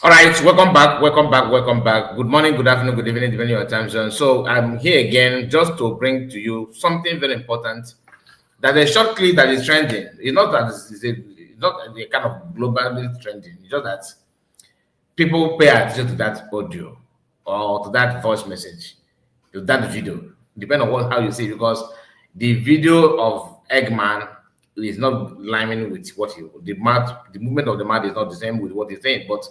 All right, welcome back, welcome back, welcome back. Good morning, good afternoon, good evening, depending on your time zone. So I'm here again just to bring to you something very important. That a short clip that is trending. It's not that it's not a kind of globally trending. It's just that people pay attention to that audio or to that voice message, to that video, depending on how you see it, because the video of Eggman is not lining with what the movement of the mouth is not the same with what he's saying, but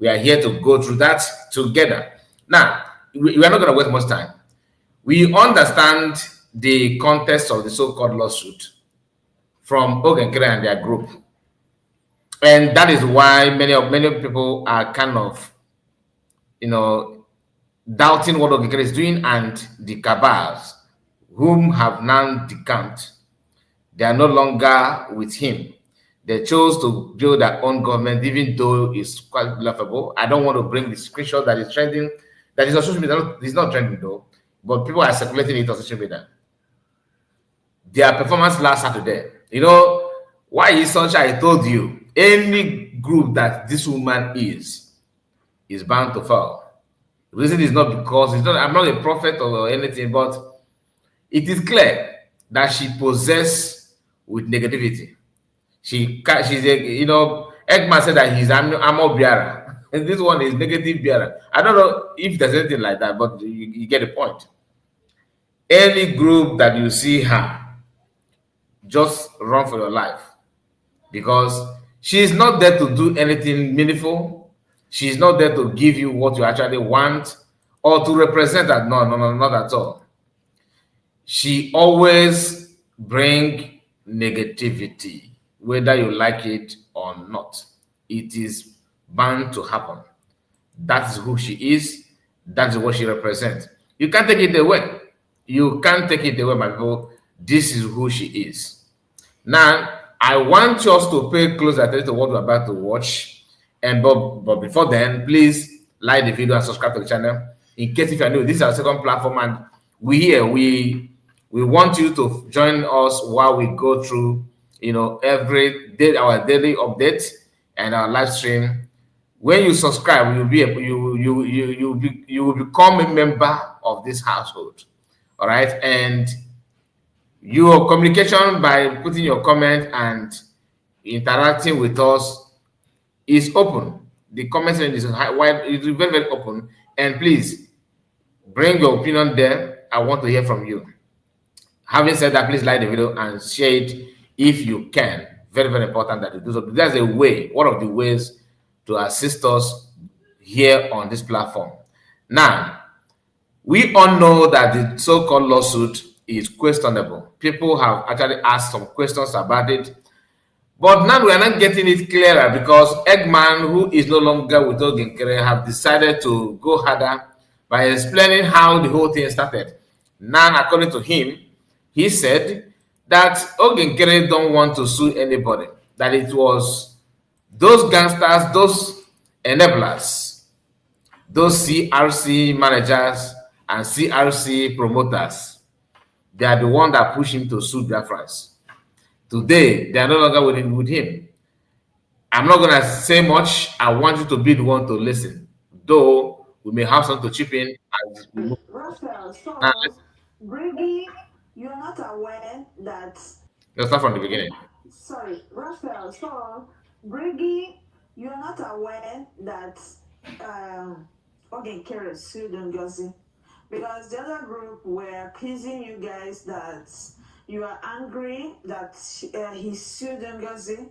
we are here to go through that together. Now, we are not going to waste much time. We understand the context of the so-called lawsuit from Nkere and their group, and that is why many people are kind of, doubting what Nkere is doing, and the cabals whom have now decamped. They are no longer with him. They chose to build their own government, even though it's quite laughable. I don't want to bring the screenshot that is trending, that is on social media. It's not trending though, but people are circulating it on social media. Their performance last Saturday. Why is such? I told you, any group that this woman is bound to fail. The reason is not because I'm not a prophet or anything, but it is clear that she possesses with negativity. She's Eggman said that he's Amo Biara, and this one is negative Biara. I don't know if there's anything like that, but you get the point. Any group that you see her, just run for your life, because she's not there to do anything meaningful. She's not there to give you what you actually want or to represent that. No, not at all. She always bring negativity, whether you like it or not. It is bound to happen. That is who she is. That is what she represents. You can't take it away. You can't take it away, my people. This is who she is. Now, I want us to pay close attention to what we're about to watch. And but before then, please like the video and subscribe to the channel. In case if you're new, this is our second platform, and we want you to join us while we go through, every day our daily updates and our live stream. When you subscribe, you will become a member of this household. All right, and your communication by putting your comment and interacting with us is open. The comment section is wide, it's very, very open. And please bring your opinion there. I want to hear from you. Having said that, please like the video and share it if you can. Very, very important that you do so. There's a way, one of the ways to assist us here on this platform. Now, we all know that the so-called lawsuit is questionable. People have actually asked some questions about it. But now we are not getting it clearer because Eggman, who is no longer with Nkere, have decided to go harder by explaining how the whole thing started. Now, according to him, he said that Nkere don't want to sue anybody, that it was those gangsters, those enablers, those CRC managers and CRC promoters. They are the one that push him to sue Biafrans. Today, they are no longer with him. I'm not going to say much. I want you to be the one to listen. Though we may have some to chip in. Raphael, so Briggy, you're not aware that. Let's start from the beginning. Sorry, Raphael, so Briggy, you're not aware that Nkere sued Ngozi, because the other group were accusing you guys that you are angry that he sued Ngozi,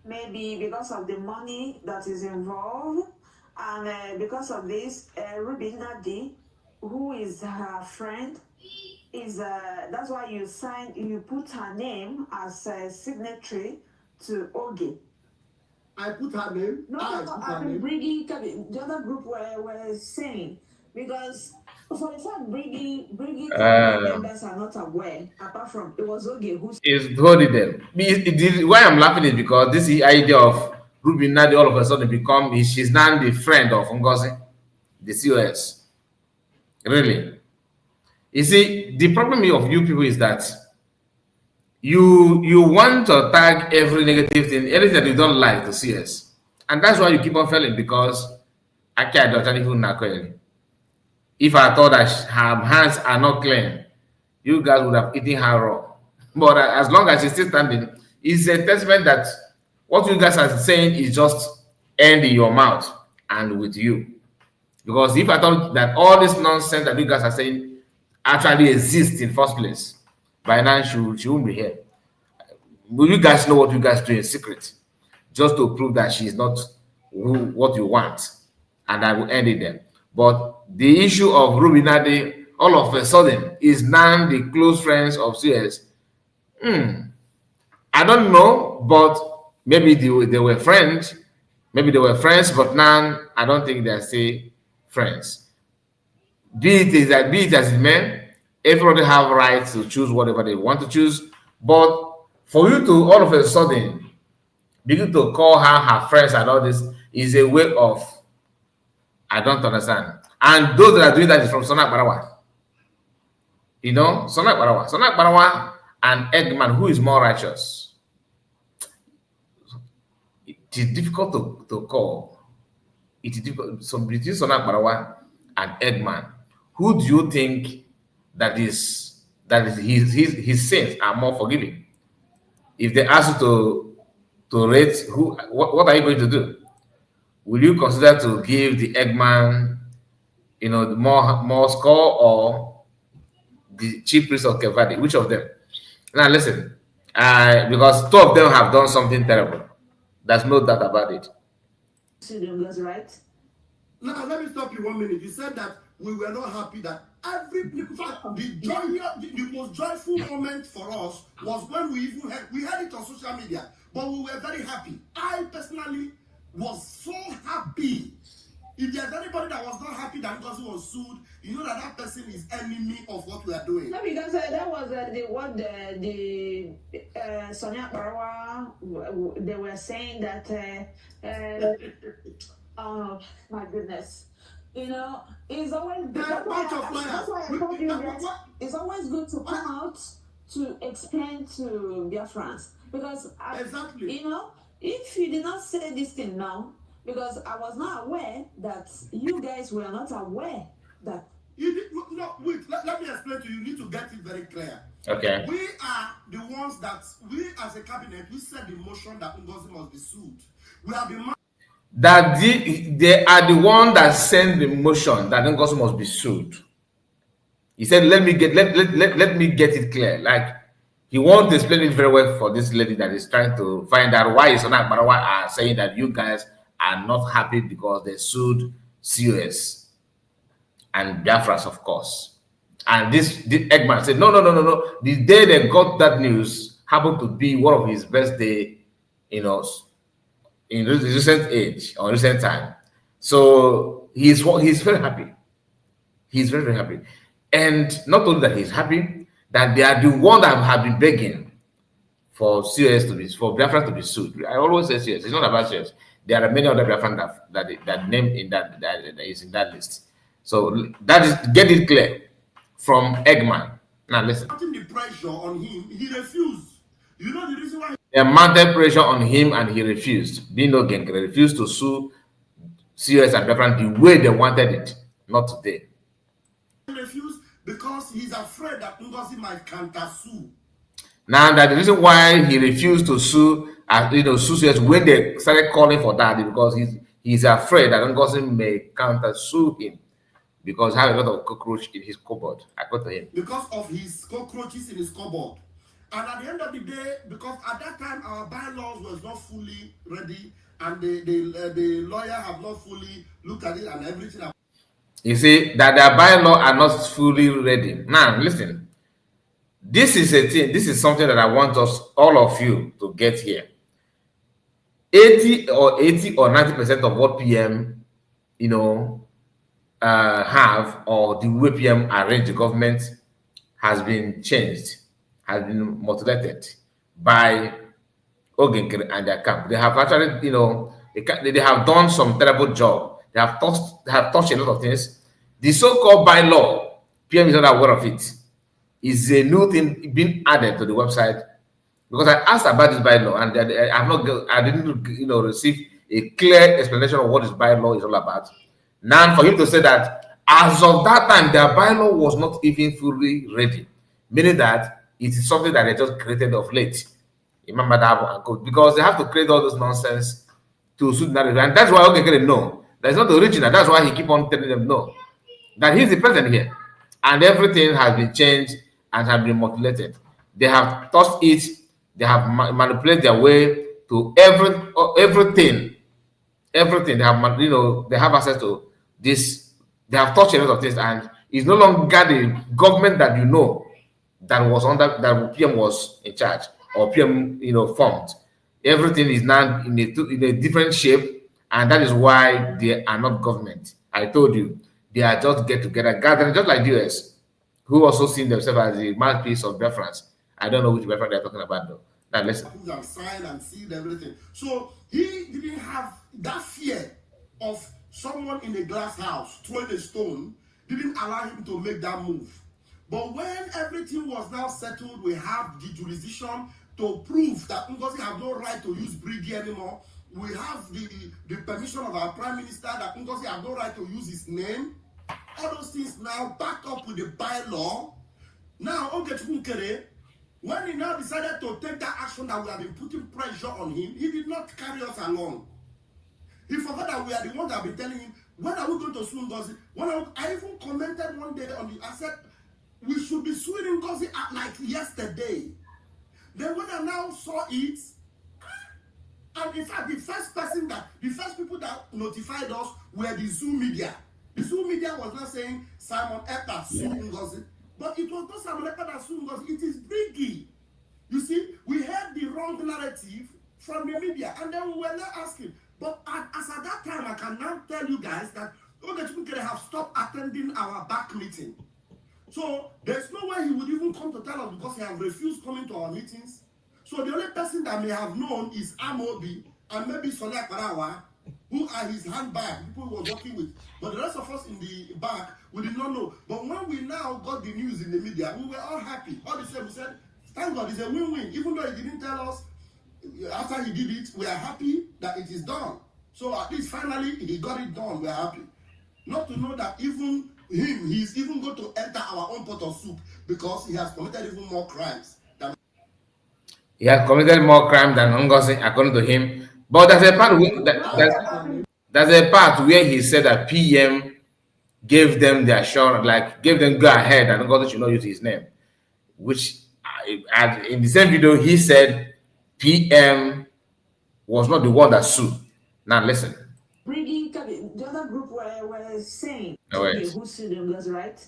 maybe because of the money that is involved, and because of this, Ruby Nadi, who is her friend, is that's why you put her name as a signatory to Oge. I put her name. No, I mean Briggy. The other group were saying, because for the fact Briggy members are not aware, apart from it was Oge who is holding them. Why I'm laughing is because this idea of Ruby Nadi all of a sudden she's now the friend of Ngozi, the COS. Really. You see, the problem of you people is that you want to tag every negative thing, anything that you don't like to see us. And that's why you keep on failing, because Actually, I don't even know. If I thought that her hands are not clean, you guys would have eaten her raw. But as long as she's still standing, it's a testament that what you guys are saying is just end in your mouth and with you. Because if I thought that all this nonsense that you guys are saying actually exists in first place, by now she won't be here. Will you guys know what you guys do in secret? Just to prove that she's not what you want. And I will end it there. But the issue of Rubinade, all of a sudden, is now the close friends of CS. I don't know, but maybe they were friends. Maybe they were friends, but now I don't think they're still friends. Be it as it may, everybody have rights to choose whatever they want to choose. But for you to all of a sudden begin to call her friends and all this is a way of, I don't understand. And those that are doing that is from Sonak Barawa. You know, Sonak Barawa and Eggman, who is more righteous? It is difficult to call. It is difficult. So between Sonak Barawa and Eggman, who do you think that is his sins are more forgiving? If they ask you to rate what are you going to do? Will you consider to give the Eggman, the more score, or the chief priest of Kevadi? Which of them? Now listen, because two of them have done something terrible. There's no doubt about it. Right? Now, let me stop you 1 minute. You said that we were not happy that in fact, the most joyful moment for us was when we heard it on social media, but we were very happy. I personally was so happy. If there's anybody that was not happy that because he was sued, you know that person is enemy of what we are doing. No, because that was Sonia Barawa, they were saying that, oh my goodness. It's always that's why I told you that it's always good to come out to explain to Biafrans, because exactly. If you did not say this thing now, because I was not aware that you guys were not aware that you did no wait. Let me explain to you. You need to get it very clear. Okay. We are the ones that we as a cabinet we said the motion that Ngozi must be sued. We have been that they are the one that sent the motion that Ngozi must be sued. He said, let me get it clear. Like, he wants to explain it very well for this lady that is trying to find out why Sonak Barawa are saying that you guys are not happy because they sued COS and Biafras, of course. And this Eggman said, no. The day they got that news happened to be one of his best day, in recent age or recent time. So he's very happy. He's very, very happy. And not only that he's happy, that they are the one that have been begging for Biafra to be sued. I always say CS. It's not about CS. There are many other Biafran that name in that is in that list. So that is, get it clear from Eggman. Now listen. Putting the pressure on him, he refused. You know the reason why? They mounted pressure on him and he refused. Dino Nkere refused to sue CS and Biafran the way they wanted it, not today. He refused because he's afraid that Ngozi might counter sue. Now that the reason why he refused to sue, sue CS when they started calling for that is because he's afraid that Ngozi may counter sue him because he has a lot of cockroach in his cupboard. I got to him. Because of his cockroaches in his cupboard. And at the end of the day, because at that time our bylaws was not fully ready and the lawyer have not fully looked at it and everything. You see, that their bylaws are not fully ready. Now, listen. This is something that I want all of you to get here. 80 or 90% of what PM, have, or the way PM arrange the government has been changed, has been mutilated by Nkere and their camp. They have actually, they have done some terrible job. They have touched a lot of things. The so-called bylaw, PM is not aware of it. Is a new thing being added to the website, because I asked about this bylaw and I didn't receive a clear explanation of what this bylaw is all about. Now, for him to say that as of that time, their bylaw was not even fully ready, meaning that it is something that they just created of late. Remember that because they have to create all this nonsense to suit narrative, and that's why Nkere no, that's not the original. That's why he keep on telling them no, that he's the president here, and everything has been changed and has been mutilated. They have touched it. They have manipulated their way to everything. Everything they have, they have access to this. They have touched a lot of things, and it's no longer the government that that was under that PM was in charge or PM formed. Everything is now in a different shape, and that is why they are not government. I told you, they are just get together, gathering, just like the US, who also see themselves as the mouthpiece of Biafrans. I don't know which Biafran they are talking about though. Now listen. And sign and seal everything. So he didn't have that fear of someone in a glass house throwing a stone, didn't allow him to make that move. But when everything was now settled, we have the jurisdiction to prove that Ngozi have no right to use Brigi anymore. We have the permission of our prime minister that Ngozi have no right to use his name. All those things now backed up with the bylaw. Now, Nkere, when he now decided to take that action that we have been putting pressure on him, he did not carry us along. He forgot that we are the ones that have been telling him, when are we going to sue Ngozi? I even commented one day on I said, we should be suing Ngozi like yesterday. Then when I now saw it, and in fact, the first people that notified us were the Zoo media. The Zoo media was not saying Simon Ekpa suing Ngozi. But it was not Simon Ekpa that sued Ngozi, it is Brigi. You see, we heard the wrong narrative from the media, and then we were not asking. But as at that time, I can now tell you guys that Nkere have stopped attending our back meeting. So there's no way he would even come to tell us because he has refused coming to our meetings. So the only person that may have known is Amobi and maybe Sonia Karawa, who are his handbag, people he was working with. But the rest of us in the back, we did not know. But when we now got the news in the media, we were all happy. All the same, we said, thank God, it's a win-win. Even though he didn't tell us after he did it, we are happy that it is done. So at least finally, he got it done. We are happy. Not to know that even him, he's even going to enter our own pot of soup because he has committed even more crimes. He has committed more crime than Ngozi, according to him. But there's a part there's a part where he said that PM gave them the assurance, like gave them go ahead, and Ngozi should not use his name. Which, in the same video, he said PM was not the one that sued. Now listen. The other group were saying who sued them, right?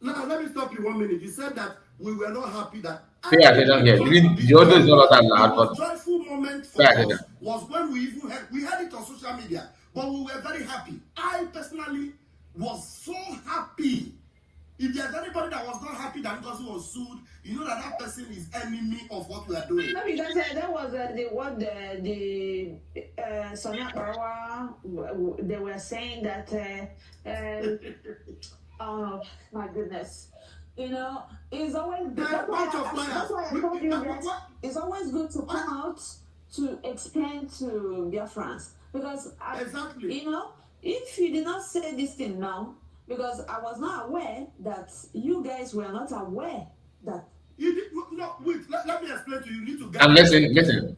Now let me stop you 1 minute. You said that we were not happy that. Pay attention here. The audio is not that loud, but joyful moment for us was when we had it on social media, but we were very happy. I personally was so happy. If there's anybody that was not happy that Ngozi was sued, you know that person is enemy of what we are doing. No, because that was the Sonia Karawa, they were saying that oh my goodness. It's always good. That's why I told you that it's always good to come out to explain to Biafrans. Because, exactly. if you did not say this thing now, because I was not aware that you guys were not aware that. You did, no, wait, let me explain to you. You need to get. And listen.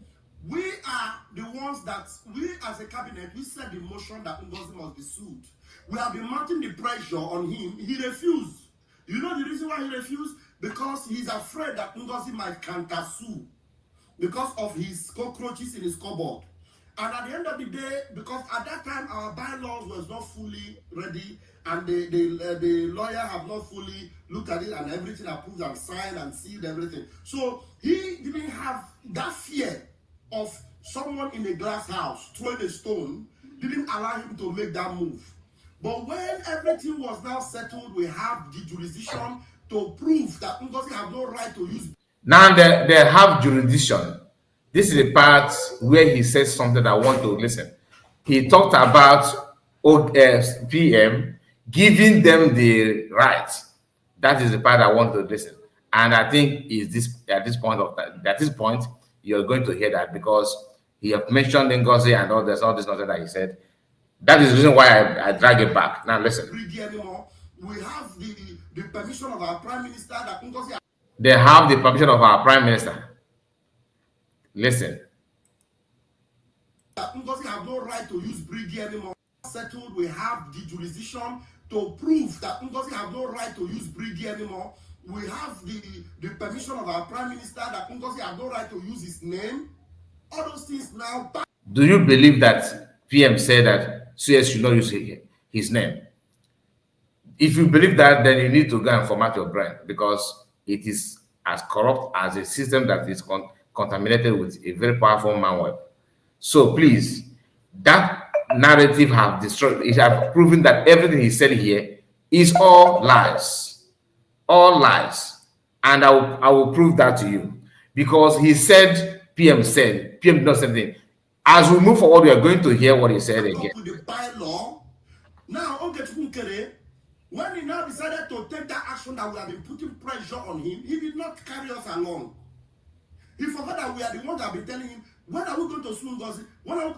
We are the ones that, we as a cabinet, we said the motion that Ngozi must be sued. We have been mounting the pressure on him. He refused. You know the reason why he refused? Because he's afraid that Ngozi might counter-sue because of his cockroaches in his cupboard. And at the end of the day, because at that time our bylaws was not fully ready and the lawyer have not fully looked at it and everything approved and signed and sealed everything. So he didn't have that fear of someone in a glass house throwing a stone, didn't allow him to make that move. But when everything was now settled, we have the jurisdiction to prove that Ngozi have no right to use. Now they have jurisdiction. This is the part where he says something I want to listen. He talked about PM giving them the right. That is the part I want to listen. And I think at this point you're going to hear that because he have mentioned Ngozi and all this nonsense that he said. That is the reason why I drag it back. Now listen. Anymore. We have the permission of our Prime Minister that Ngozi. They have the permission of our Prime Minister. Listen. That Ngozi have no right to use Brigi anymore. Settled, we have the jurisdiction to prove that Ngozi have no right to use Brigi anymore. We have the permission of our Prime Minister that Ngozi have no right to use his name. All those things now. Do you believe that PM said that CS should not use his name? If you believe that, then you need to go and format your brain, because it is as corrupt as a system that is contaminated with a very powerful malware. So please, that narrative have destroyed. It have proven that everything he said here is all lies, and I will prove that to you, because he said PM did not say anything. As we move forward, we are going to hear what he said again. With the bylaw, now Nkere, when he now decided to take that action that we have been putting pressure on him, he did not carry us along. He forgot that we are the ones that have been telling him, when are we going to sue Ngozi?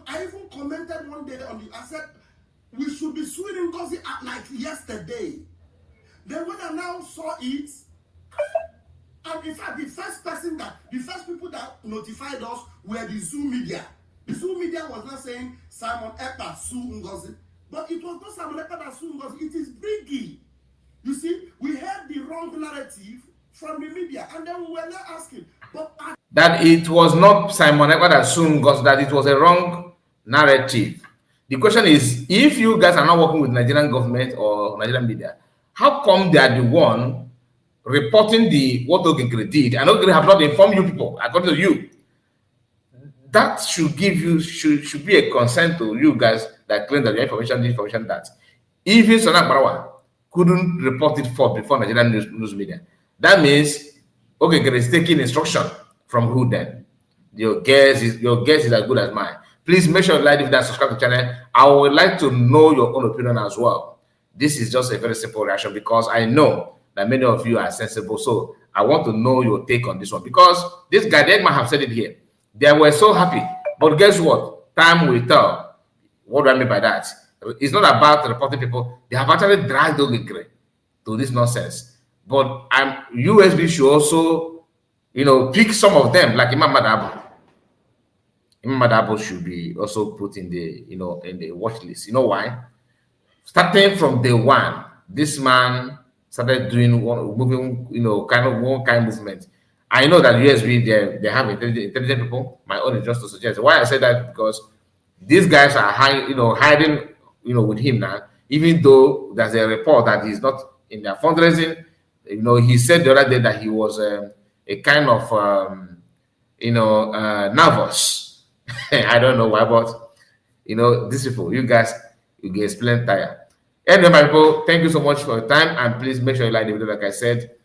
I even commented one day on I said, we should be suing Ngozi like yesterday. Then when I now saw it, and in fact, the first people that notified us were the Zoo media. The Zoo media was not saying Simon Ekpa sue Ngozi. But it was not Simon Ekpa that sued Ngozi, it is Brigi. You see, we heard the wrong narrative from the media, and then we were not asking. But that it was not Simon Ekpa that sued Ngozi, that it was a wrong narrative. The question is, if you guys are not working with Nigerian government or Nigerian media, how come they are the one reporting what Nkere did, and Nkere have not informed you people, according to you? That should give you should be a concern to you guys that claim that your information that even Sana Barawa couldn't report it before Nigerian news media. That means Nkere is taking instruction from who then? Your guess is as good as mine. Please make sure you like it and subscribe to the channel. I would like to know your own opinion as well. This is just a very simple reaction, because I know that many of you are sensible. So I want to know your take on this one, because this guy, the Eggman, have said it here. They were so happy. But guess what? Time will tell. What do I mean by that? It's not about reporting people. They have actually dragged Nkere to this nonsense. But USB should also, pick some of them, like Imam Madabo. Imam Madabo should be also put in the, in the watch list. You know why? Starting from day one, this man started doing moving, kind of one kind of movement. I know that USB they have intelligent people. My own is just to suggest. Why I say that, because these guys are hiding, with him now. Even though there's a report that he's not in their fundraising. He said the other day that he was a kind of nervous. I don't know why, but these people, you guys, you get explain tire. Anyway, my people, thank you so much for your time, and please make sure you like the video, like I said.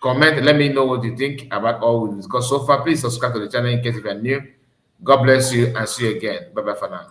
Comment and let me know what you think about all we discussed so far. Please subscribe to the channel in case if you're new. God bless you, and see you again. Bye bye for now.